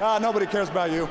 Nobody cares about you.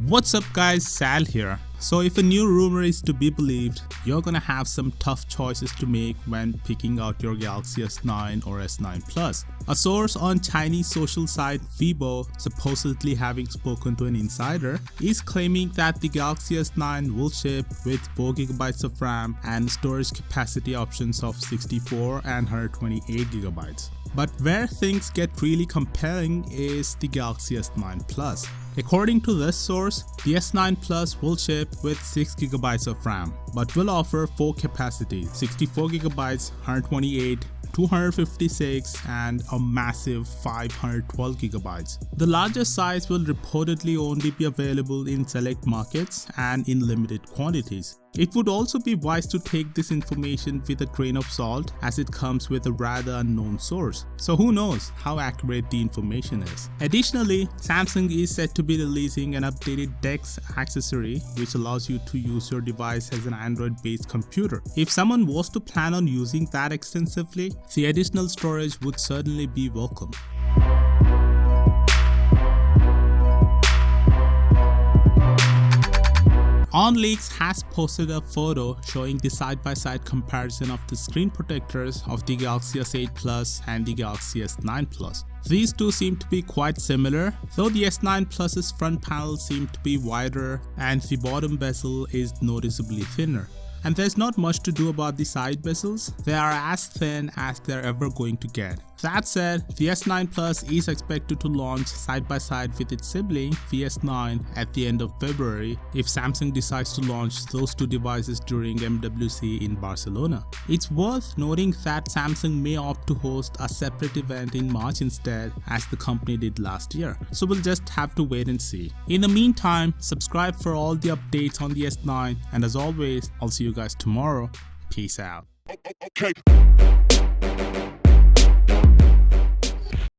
What's up guys, Sal here. So if a new rumor is to be believed, you're gonna have some tough choices to make when picking out your Galaxy S9 or S9 Plus. A source on Chinese social site Weibo, supposedly having spoken to an insider, is claiming that the Galaxy S9 will ship with 4GB of RAM and storage capacity options of 64 and 128GB. But where things get really compelling is the Galaxy S9 Plus. According to this source, the S9 Plus will ship with 6GB of RAM, but will offer 4 capacities: 64GB, 128, 256 and a massive 512GB. The largest size will reportedly only be available in select markets and in limited quantities. It would also be wise to take this information with a grain of salt, as it comes with a rather unknown source. So who knows how accurate the information is. Additionally, Samsung is said to be releasing an updated DeX accessory which allows you to use your device as an Android-based computer. If someone was to plan on using that extensively, the additional storage would certainly be welcome. OnLeaks has posted a photo showing the side-by-side comparison of the screen protectors of the Galaxy S8 Plus and the Galaxy S9 Plus. These two seem to be quite similar, though the S9 Plus's front panel seemed to be wider and the bottom bezel is noticeably thinner. And there's not much to do about the side bezels, they are as thin as they're ever going to get. That said, the S9 Plus is expected to launch side by side with its sibling, the S9, at the end of February if Samsung decides to launch those two devices during MWC in Barcelona. It's worth noting that Samsung may opt to host a separate event in March instead, as the company did last year. So we'll just have to wait and see. In the meantime, subscribe for all the updates on the S9, and as always, I'll see you guys tomorrow. Peace out. Okay.